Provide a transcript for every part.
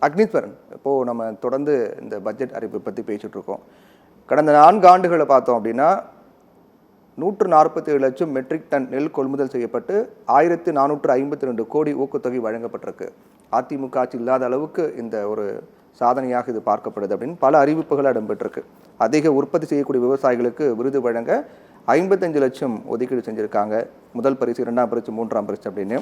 அக்னீஸ்வரன், இப்போது நம்ம தொடர்ந்து இந்த பட்ஜெட் அறிவிப்பை பற்றி பேசிகிட்டு இருக்கோம். கடந்த 4 ஆண்டுகளை பார்த்தோம் அப்படின்னா 147 லட்சம் மெட்ரிக் டன் நெல் கொள்முதல் செய்யப்பட்டு 1452 கோடி ஊக்கத்தொகை வழங்கப்பட்டிருக்கு. அதிமுக ஆட்சி இல்லாத அளவுக்கு இந்த ஒரு சாதனையாக இது பார்க்கப்படுது அப்படின்னு பல அறிவிப்புகள் இடம்பெற்றிருக்கு. அதிக உற்பத்தி செய்யக்கூடிய விவசாயிகளுக்கு விருது வழங்க 55 லட்சம் ஒதுக்கீடு செஞ்சுருக்காங்க. முதல் பரிசு, 2ஆம் பரிசு, 3ஆம் பரிசு அப்படின்னு.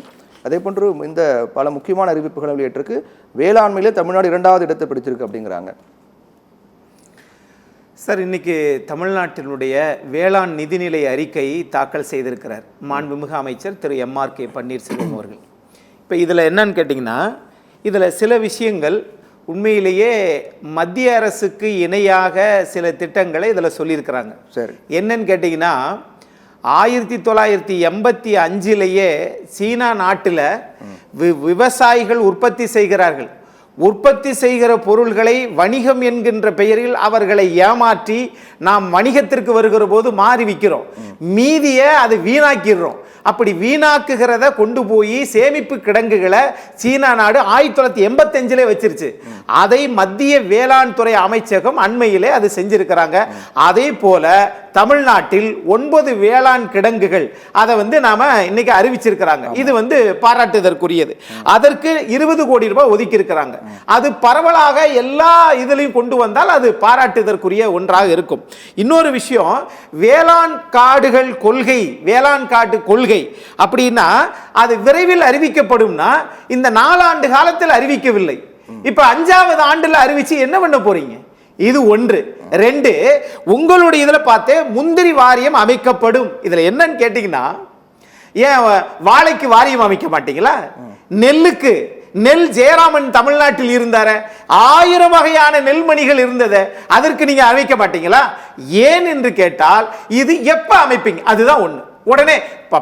அதே போன்று இந்த பல முக்கியமான அறிவிப்புகளை வெளியிட்டிருக்கு. வேளாண்மையிலே தமிழ்நாடு 2வது இடத்தை பிடிச்சிருக்கு அப்படிங்கிறாங்க. சார், இன்னைக்கு தமிழ்நாட்டினுடைய வேளாண் நிதிநிலை அறிக்கையை தாக்கல் செய்திருக்கிறார் மாண்புமிகு அமைச்சர் திரு MRK பன்னீர்செல்வம் அவர்கள். இப்போ இதில் என்னன்னு கேட்டிங்கன்னா, இதில் சில விஷயங்கள் உண்மையிலேயே மத்திய அரசுக்கு இணையாக சில திட்டங்களை இதில் சொல்லியிருக்கிறாங்க. சரி, என்னன்னு கேட்டிங்கன்னா 1985 சீனா நாட்டில் விவசாயிகள் உற்பத்தி செய்கிறார்கள். உற்பத்தி செய்கிற பொருள்களை வணிகம் என்கின்ற பெயரில் அவர்களை ஏமாற்றி நாம் வணிகத்திற்கு வருகிற போது மாறி விற்கிறோம். மீதியை அது வீணாக்கிடுறோம். அப்படி வீணாக்குகிறத கொண்டு போய் சேமிப்பு கிடங்குகளை சீனா நாடு 1985 வச்சிருச்சு. அதை மத்திய வேளாண் துறை அமைச்சகம் அண்மையிலே அது செஞ்சிருக்கிறாங்க. அதே போல தமிழ்நாட்டில் 9 வேளாண் கிடங்குகள் அதை நாம இன்னைக்கு அறிவிச்சிருக்கிறாங்க. இது பாராட்டுதற்குரியது. அதற்கு 20 கோடி ரூபாய் ஒதுக்கி இருக்கிறாங்க. அது பரவலாக எல்லா இதுலையும் கொண்டு வந்தால் அது பாராட்டுதற்குரிய ஒன்றாக இருக்கும். இன்னொரு விஷயம், வேளாண் காடுகள் கொள்கை, வேளாண் காட்டு கொள்கை அப்படின்னா அது விரைவில் அறிவிக்கப்படும்னா இந்த 4 ஆண்டு காலத்தில் அறிவிக்கவில்லை. இப்ப 5வது ஆண்டுல அறிவிச்சு என்ன பண்ண போறீங்க? இது 1. 2, உங்களுடைய இதுல பார்த்து முந்திரி வாரியம் அமைக்கப்படும். இதுல என்னன்னு கேட்டீங்கன்னா, ஏன் வாழைக்கு வாரியம் அமைக்க மாட்டீங்களா? நெல்லுக்கு நெல் ஜெயராமன் தமிழ்நாட்டில் இருந்தார 1000 வகையான நெல்மணிகள் இருந்தது, அதற்கு நீங்க அமைக்க மாட்டீங்களா? ஏன் என்று கேட்டால் இது எப்ப அமைப்பீங்க? அதுதான் ஒண்ணு. உடனே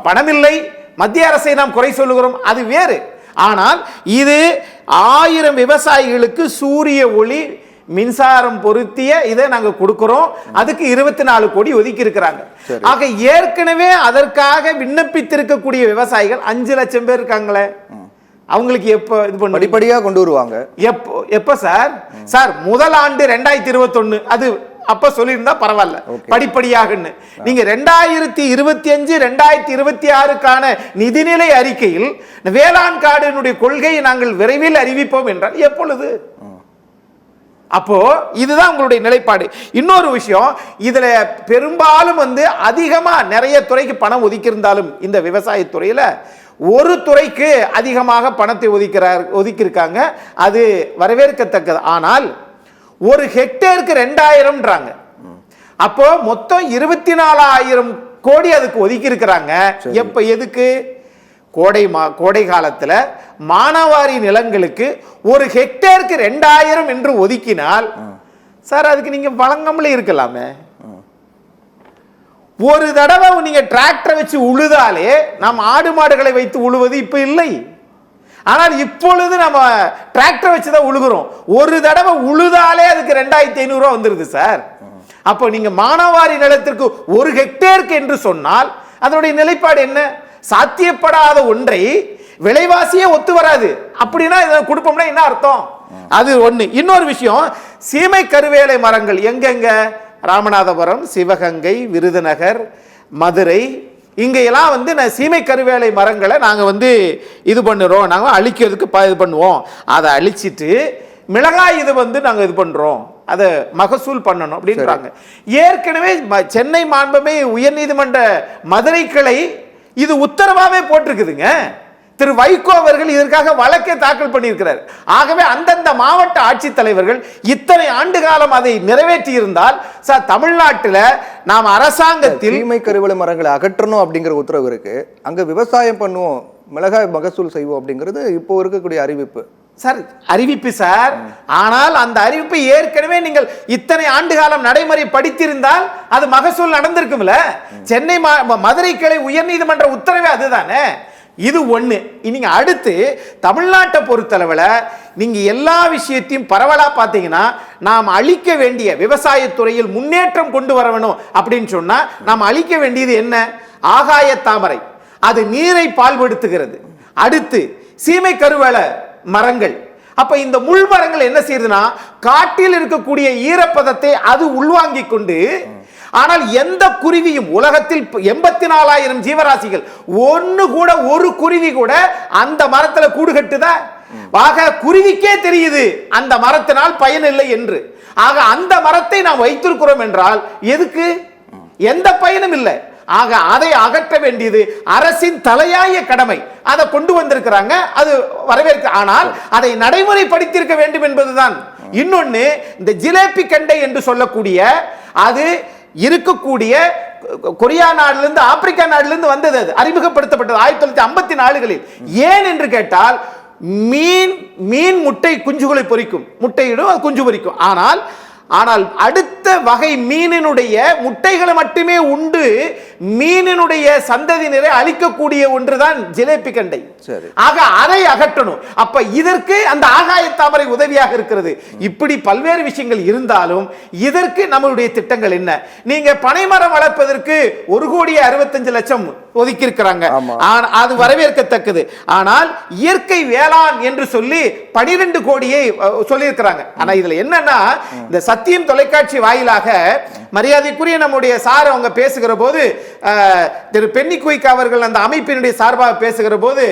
பணம் இல்லை, மத்திய அரசை நாம் குறை சொல்லுகிறோம், அது வேறு. ஆனால் இது 1000 விவசாயிகளுக்கு சூரிய ஒளி மின்சாரம் பொருத்திய இதை நாங்க கொடுக்கிறோம். அதுக்கு 24 கோடி ஒதுக்கி இருக்கிறாங்க. ஆக ஏற்கனவே அதற்காக விண்ணப்பித்திருக்கக்கூடிய விவசாயிகள் 5 லட்சம் பேர் இருக்காங்களே, அவங்களுக்கு எப்ப இது பண்ண படிப்படியாக கொண்டு வருவாங்க? எப்ப சார்? சார், முதல் ஆண்டு 2021 அது அப்ப சொல்லியிருந்தா பரவாயில்ல, படிப்படியாக. நீங்க 2025 2026க்கான நிதிநிலை அறிக்கையில் வேளாண் காடுடைய கொள்கையை நாங்கள் விரைவில் அறிவிப்போம் என்றால் எப்பொழுது? அப்போ இதுதான் உங்களுடைய நிலைப்பாடு. இன்னொரு விஷயம், இதுல பெரும்பாலும் அதிகமா நிறைய துறைக்கு பணம் ஒதுக்கி இருந்தாலும் இந்த விவசாயத்துறையில ஒரு துறைக்கு அதிகமாக பணத்தை ஒதுக்கி இருக்காங்க. அது வரவேற்கத்தக்கது. ஆனால் ஒரு ஹெக்டேருக்கு 2000ன்றாங்க. அப்போ மொத்தம் 24,000 கோடி அதுக்கு ஒதுக்கி இருக்கிறாங்க. எப்ப, எதுக்கு? கோடை காலத்துல மானாவாரி நிலங்களுக்கு ஒரு ஹெக்டேருக்கு 2000 என்று ஒதுக்கினால் சார், அதுக்கு நீங்க வழங்காமலே இருக்கலாமே. ஒரு தடவை நீங்க டிராக்டர் வச்சு உழுதாலே நாம் ஆடு மாடுகளை வைத்து உழுவது இப்ப இல்லை. ஆனால் இப்பொழுது நம்ம டிராக்டர் வச்சுதான் உழுகிறோம். ஒரு தடவை உழுதாலே அதுக்கு 2500 ரூபாய் வந்துருது சார். அப்போ நீங்க மானாவாரி நிலத்திற்கு ஒரு ஹெக்டேருக்கு என்று சொன்னால் அதனுடைய நிலைப்பாடு என்ன? சாத்தியப்படாத ஒன்றை விலைவாசியே ஒத்து வராது. அப்படின்னா இதை கொடுப்போம்னா என்ன அர்த்தம்? அது ஒண்ணு. இன்னொரு விஷயம், சீமை கருவேலை மரங்கள் எங்கெங்க? ராமநாதபுரம், சிவகங்கை, விருதுநகர், மதுரை, இங்கெல்லாம் சீமை கருவேலை மரங்களை நாங்கள் இது பண்ணுறோம், நாங்கள் அழிக்கிறதுக்கு இது பண்ணுவோம். அதை அழிச்சிட்டு மிளகாய் இது நாங்கள் இது பண்ணுறோம், அதை மகசூல் பண்ணணும் அப்படின்றாங்க. ஏற்கனவே சென்னை மாண்புமிகு உயர்நீதிமன்ற மதுரை கிளை இது உத்தரவாவே போட்டிருக்குதுங்க. திரு வைகோ அவர்கள் இதற்காக வழக்கை தாக்கல் பண்ணியிருக்கிறார். ஆகவே அந்தந்த மாவட்ட ஆட்சித்தலைவர்கள் இத்தனை ஆண்டு காலம் அதை நிறைவேற்றி இருந்தால் சார், தமிழ்நாட்டில் நாம் அரசாங்கத்தில் சீமை கருவேலை மரங்களை அகற்றணும் அப்படிங்கிற உத்தரவு இருக்கு. அங்க விவசாயம் பண்ணுவோம், மிளகாய் மகசூல் செய்வோம் அப்படிங்கிறது இப்போ இருக்கக்கூடிய அறிவிப்பு சார். அறிவிப்பு சார். ஆனால் அந்த அறிவிப்பை ஏற்கனவே நீங்கள் இத்தனை ஆண்டு காலம் நடைமுறை படித்திருந்தால் அது மகசூல் நடந்திருக்கும்ல. சென்னை மதுரை கிளை உயர்நீதிமன்ற உத்தரவே அதுதானே. இது ஒண்ணு. நீங்க அடுத்து தமிழ்நாட்டை பொறுத்தளவுல நீங்க எல்லா விஷயத்தையும் பரவலா பாத்தீங்கன்னா, நாம் அழிக்க வேண்டிய விவசாயத்துறையில் முன்னேற்றம் கொண்டு வரணும் அப்படின்னு சொன்னா நாம் அழிக்க வேண்டியது என்ன? ஆகாய தாமரை, அது நீரை பால்படுத்துகிறது. அடுத்து சீமை கருவேல மரங்கள், அப்ப இந்த முள் மரங்கள் என்ன செய்யுதுன்னா காட்டில் இருக்கக்கூடிய ஈரப்பதத்தை அது உள்வாங்கிக் கொண்டு, ஆனால் எந்த குருவியும் உலகத்தில் 84,000 ஜீவராசிகள் ஒன்னு கூட ஒரு குருவி கூட அந்த மரத்துல கூடு கட்டுதா? ஆக குருவிக்கே தெரியுது அந்த மரத்தினால் பயன் இல்லை என்று. ஆக அந்த மரத்தை நாம் வைத்திருக்கிறோம் என்றால் எதுக்கு? எந்த பயனும் இல்லை. ஆக அதை அகற்ற வேண்டியது அரசின் தலையாய கடமை. அதை கொண்டு வந்திருக்கிறாங்க, அது வரவேற்க. ஆனால் அதை நடைமுறைப்படுத்தியிருக்க வேண்டும் என்பதுதான். இன்னொன்னு, இந்த ஜிலேபி கண்டை என்று சொல்லக்கூடிய அது இருக்கக்கூடிய கொரியா நாட்டிலிருந்து ஆப்பிரிக்கா நாட்டிலிருந்து வந்தது. அது அறிமுகப்படுத்தப்பட்டது 1954களில். ஏன் என்று கேட்டால், மீன் முட்டை குஞ்சுகளை பொரிக்கும், முட்டையிடும், அது குஞ்சு பொரிக்கும். ஆனால் அடுத்த வகை மீனினுடைய முட்டைகளை மட்டுமே உண்டு மீனினுடைய சந்ததியினரை அழிக்கக்கூடிய ஒன்றுதான் ஜிலேபி கண்டை. ஆக அதை அகற்றணும். அப்ப இதற்கு அந்த ஆகாய தாமரை உதவியாக இருக்கிறது. இப்படி பல்வேறு விஷயங்கள் இருந்தாலும் இதற்கு நம்மளுடைய திட்டங்கள் என்ன? நீங்க பனைமரம் வளர்ப்பதற்கு 1,65,00,000 ஒதுக்கி இருக்கிறாங்க, அது வரவேற்கத்தக்கது. ஆனால் இயற்கை வேளாண் என்று சொல்லி 12 கோடியை சொல்லி இருக்கிறாங்க. ஆனா இதுல என்னன்னா, இந்த சத்தியம் தொலைக்காட்சி வாயிலாக மரியாதைக்குரிய நம்முடைய சார் அவங்க பேசுகிற போது, திரு பென்னி குயிக் அவர்கள் அந்த அமைப்பினுடைய சார்பாக பேசுகிற போது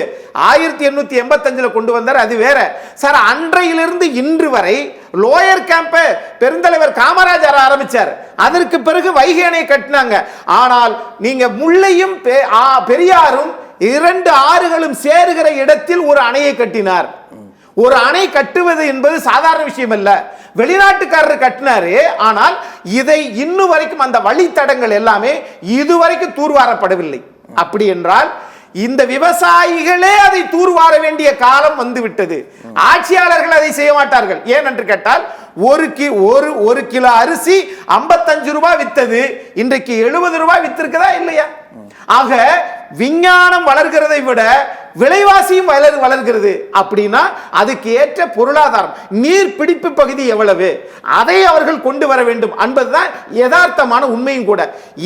1885 கொண்டு வந்தார். அது வேற சார். அன்றையிலிருந்து இன்று வரை லோயர் கேம்ப பெருந்தலைவர் காமராஜர் ஆரம்பிச்சார். அதற்கு பிறகு வைகை அணை கட்டினாங்க. ஆனால் நீங்க முல்லையும் பெரியாரும் 2 ஆறுகளும் சேருகிற இடத்தில் ஒரு அணையை கட்டினார். ஒரு அணை கட்டுவது என்பது சாதாரண விஷயம் அல்ல. வெளிநாட்டுக்காரர் கட்டினாரு. ஆனால் இதை இன்னும் வரைக்கும் அந்த வழித்தடங்கள் எல்லாமே இதுவரைக்கும் தூர்வாரப்படவில்லை. அப்படி என்றால் இந்த விவசாயிகளே அதை தூர்வார வேண்டிய காலம் வந்துவிட்டது. ஆட்சியாளர்கள் அதை செய்ய மாட்டார்கள். ஏன் என்று கேட்டால், ஒரு கிலோ அரிசி 55 ரூபாய் வித்தது, இன்றைக்கு 70 ரூபாய் வித்திருக்குதா இல்லையா? ஆக விஞ்ஞானம் வளர்கிறதை விட விலைவாசியும் வளர்கிறது. அப்படின்னா அதுக்கு ஏற்ற பொருளாதாரம், நீர் பிடிப்பு பகுதி எவ்வளவு, அதை அவர்கள் கொண்டு வர வேண்டும் என்பதுதான் யதார்த்தமான உண்மையும் கூட.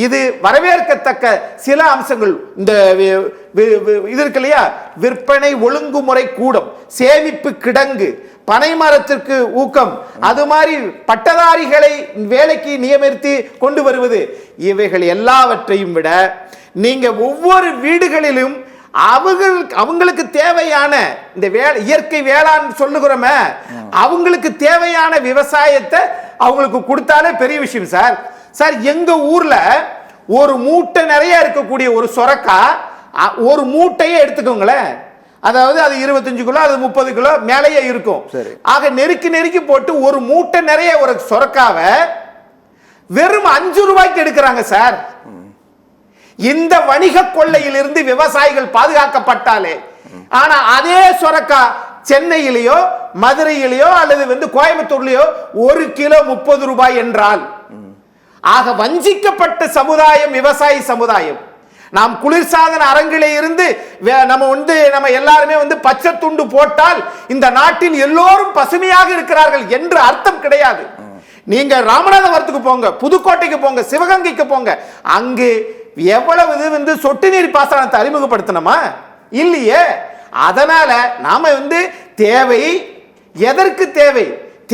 இது வரவேற்கத்தக்க சில அம்சங்கள். இந்த இது இருக்கு இல்லையா, விற்பனை ஒழுங்குமுறை கூடம், சேமிப்பு கிடங்கு, பனைமரத்திற்கு ஊக்கம், அது மாதிரி பட்டதாரிகளை வேலைக்கு நியமித்து கொண்டு வருவது, இவைகள் எல்லாவற்றையும் விட நீங்க ஒவ்வொரு வீடுகளிலும் அவங்களுக்கு தேவையான இந்த இயற்கை வேளாண் சொல்லுகிறோமே, அவங்களுக்கு தேவையான விவசாயத்தை அவங்களுக்கு கொடுத்தாலே பெரிய விஷயம் சார். சார், எங்க ஊர்ல ஒரு மூட்டை நிறைய இருக்கக்கூடிய ஒரு சொரக்காய், ஒரு மூட்டையே எடுத்துக்கோங்களேன், அதாவது அது 25 கிலோ, அது 30 கிலோ மேலேயே இருக்கும். ஆக நெருக்கி போட்டு ஒரு மூட்டை நிறைய ஒரு சொரக்காவை வெறும் 5 ரூபாய்க்கு எடுக்கிறாங்க சார். இந்த வணிக கொள்ளையிலிருந்து விவசாயிகள் பாதுகாக்கப்பட்டாலே. ஆனா அதே சொரக்கா சென்னையிலேயோ மதுரையிலேயோ அல்லது கோயம்புத்தூர்லயோ 1 கிலோ 30 ரூபாய் என்றால், ஆக வஞ்சிக்கப்பட்ட சமுதாயம் விவசாயி சமுதாயம். நாம் குளிர்சாதன அரங்கிலே இருந்து நம்ம எல்லாருமே பச்சை துண்டு போட்டால் இந்த நாட்டில் எல்லோரும் பசுமையாக இருக்கிறார்கள் என்று அர்த்தம் கிடையாது. நீங்க ராமநாதபுரத்துக்கு போங்க, புதுக்கோட்டைக்கு போங்க, சிவகங்கைக்கு போங்க, அங்கு எவ்வளவு சொட்டு நீர் பாசனத்தை அறிமுகப்படுத்தணுமா? இல்லையே. அதனால நாம தேவை, எதற்கு தேவை,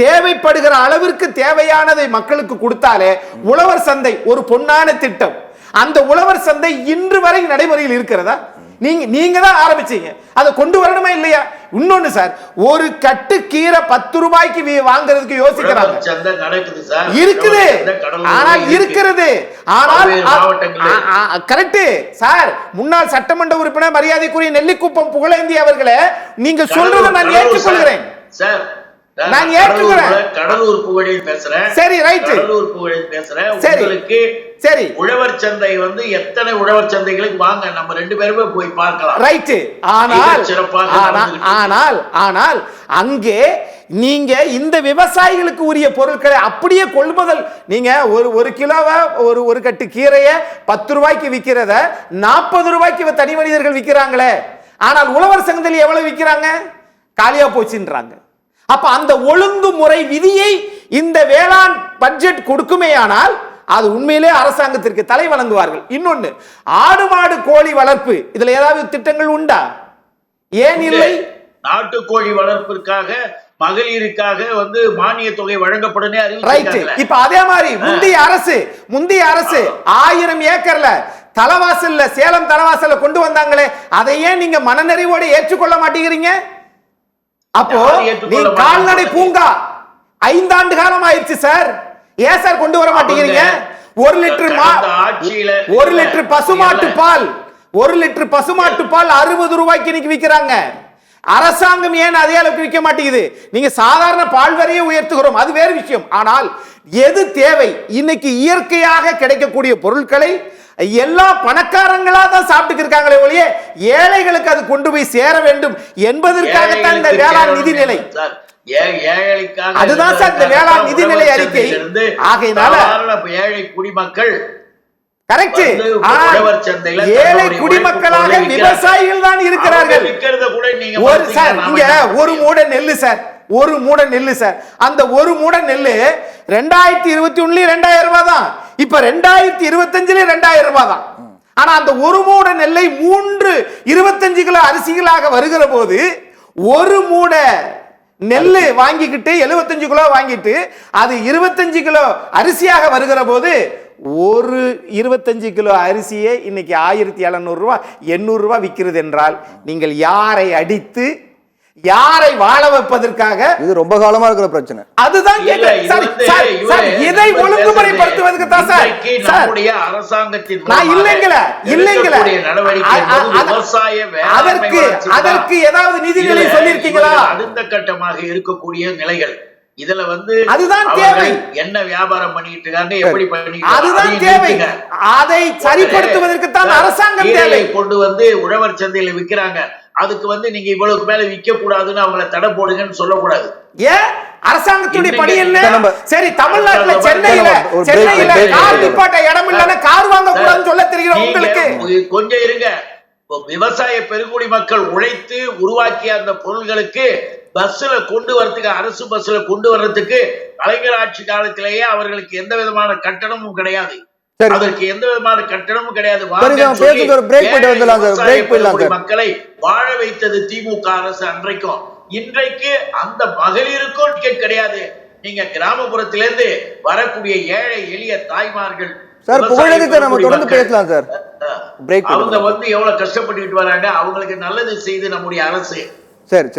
தேவைப்படுகிற அளவிற்கு தேவையானதை மக்களுக்கு கொடுத்தாலே உழவர் சந்தை ஒரு பொன்னான திட்டம். அந்த உழவர் சந்தை இன்று வரை நடைமுறையில் இருக்கிறதா? நீங்க தான் ஆரம்பிச்சீங்க, அதை கொண்டு வரணுமா இல்லையா? இன்னொன்னு சார், ஒரு கட்டு கீரை 10 ரூபாய்க்கு வாங்குறதுக்கு யோசிக்கிறாங்க. இருக்குது, ஆனால் இருக்கிறது. ஆனால் கரெக்ட் சார். முன்னாள் சட்டமன்ற உறுப்பினர் மரியாதைக்குரிய நெல்லிக்குப்பம் புகழேந்தி அவர்களே, நீங்க சொல்றதை நான் ஏற்றுக்கொள்கிறேன். நான் ஏற்றுக்கிறேன். கடலூர் புகழில் பேசுறேன். சரி, ரைட். கடலூர் புகழில் பேசுறேன். உங்களுக்கு சரி, உழவர் சந்தை எத்தனை உழவர் சந்தைகளுக்கு வாங்க, நம்ம 2 பேருமே போய் பார்க்கலாம். ரைட். ஆனால் அங்கே நீங்க இந்த விவசாயிகளுக்கு உரிய பொருட்களை அப்படியே கொள்முதல், நீங்க ஒரு கிலோவை ஒரு கட்டு கீரையை 10 ரூபாய்க்கு விற்கிறத 40 ரூபாய்க்கு தனி மனிதர்கள் விற்கிறாங்களே. ஆனால் உழவர் சந்தையில் எவ்வளவு விற்கிறாங்க? காலியா போச்சுன்றாங்க. அப்ப அந்த ஒழுங்குமுறை விதியை இந்த வேளாண் பட்ஜெட் கொடுக்குமேயானால் அது உண்மையிலே அரசாங்கத்திற்கு தலை வழங்குவார்கள். இன்னொன்னு, ஆடு மாடு கோழி வளர்ப்பு, இதுல ஏதாவது திட்டங்கள் உண்டா? ஏன் இல்லை? நாட்டுக்கோழி வளர்ப்பிற்காக மகளிருக்காக வந்து மானிய தொகை வழங்கப்படும் ரைட். அறிவிச்சிருக்காங்க. இப்ப அதே மாதிரி முந்தைய அரசு 1000 ஏக்கர்ல தலவாசல்ல சேலம் தலவாசல்ல கொண்டு வந்தாங்களே, அதை ஏன் நீங்க மனநிறைவோடு ஏற்றுக்கொள்ள மாட்டேங்கிறீங்க? அப்போ நீங்க கால்நடை பூங்கா 5 ஆண்டு காலம் ஆயிடுச்சு சார், ஏன் சார் கொண்டு வர மாட்டேங்கிறீங்க? 1 லிட்டர் பசுமாட்டு பால் 60 ரூபாய்க்கு இன்னைக்கு விற்கிறாங்க. அரசாங்கம் ஏன் அதே அளவுக்கு விற்க மாட்டேங்குது? நீங்க சாதாரண பால் வரையே உயர்த்துகிறோம், அது வேறு விஷயம். ஆனால் எது தேவை? இன்னைக்கு இயற்கையாக கிடைக்கக்கூடிய பொருட்களை எல்லா பணக்காரங்களா தான் சாப்பிட்டு இருக்காங்களே ஒழிய ஏழைகளுக்கு அது கொண்டு போய் சேர வேண்டும் என்பதற்காகத்தான் இந்த வேளாண் நிதிநிலை. அதுதான் சார் இந்த வேளாண் நிதிநிலை அறிக்கை. ஆகையினால ஏழை குடிமக்கள் கரெக்ட், ஏழை குடிமக்களாக விவசாயிகள் தான் இருக்கிறார்கள். ஒரு மூடை நெல்லு சார், அந்த ஒரு மூடை நெல்லு 2021 2000 ரூபாய் தான், இப்ப 2025 2000 ரூபாய் தான். ஆனா அந்த ஒரு மூடை நெல்லை 25 கிலோ அரிசிகளாக வருகிற போது ஒரு மூடை நெல்லு வாங்கிக்கிட்டு 75 கிலோ வாங்கிட்டு அது 25 கிலோ அரிசியாக வருகிற போது ஒரு 25 கிலோ அரிசியே இன்னைக்கு 1700 ரூபாய் 800 ரூபாய் விற்கிறது என்றால் நீங்கள் யாரை அடித்து யாரை வாழ வைப்பதற்காக? இது ரொம்ப காலமா இருக்கிற பிரச்சனை. அதுதான் இதை ஒழுங்குமுறைப்படுத்துவதற்கு தான் சார் நம்முடைய அரசாங்கத்தின் நான் இல்லைங்கள அதற்கு ஏதாவது நிதிநிலை சொல்லியிருக்கீங்களா? அடுத்த கட்டமாக இருக்கக்கூடிய நிலைகள் இதுல வந்து அதுதான் தேவை. என்ன வியாபாரம் பண்ணிட்டு இருக்காங்க, எப்படி பண்ணிட்டு, அதுதான் தேவை. அதை சரிப்படுத்துவதற்கு தான் அரசாங்கம் தேவை. கொண்டு வந்து உழவர் சந்தையில விக்கிறாங்க, அதுக்கு வந்து நீங்க இவ்வளவுக்கு மேல விற்க கூடாதுன்னு அவங்கள தடை போடுங்கன்னு சொல்லக்கூடாது. ஏன் அரசாங்கத்துடைய பணி என்ன? சரி, தமிழ்நாட்டுல சென்னையில கார் நிப்பாட்ட இடம் இல்லைன்னா கார் வாங்க கூடாதுன்னு சொல்ல தெரியும் உங்களுக்கு? கொஞ்சம் இருங்க. விவசாய பெருங்குடி மக்கள் உழைத்து உருவாக்கிய அந்த பொருள்களுக்கு பஸ்ல கொண்டு வரதுக்கு, அரசு பஸ்ல கொண்டு வர்றதுக்கு கலைஞர் ஆட்சி காலத்திலேயே அவர்களுக்கு எந்த விதமான கட்டணமும் கிடையாது. அதற்கு எந்த விதமான கட்டணமும் கிடையாது. மக்களை வாழ வைத்தது திமுக அரசு அன்றைக்கும். இன்றைக்கு அந்த மகளிருக்கும் டிக்கெட் கிடையாது. நீங்க கிராமப்புறத்திலிருந்து வரக்கூடிய ஏழை எளிய தாய்மார்கள் அவங்க வந்து எவ்வளவு கஷ்டப்பட்டுட்டு வராங்க, அவங்களுக்கு நல்லது செய்து நம்முடைய அரசு. சரி.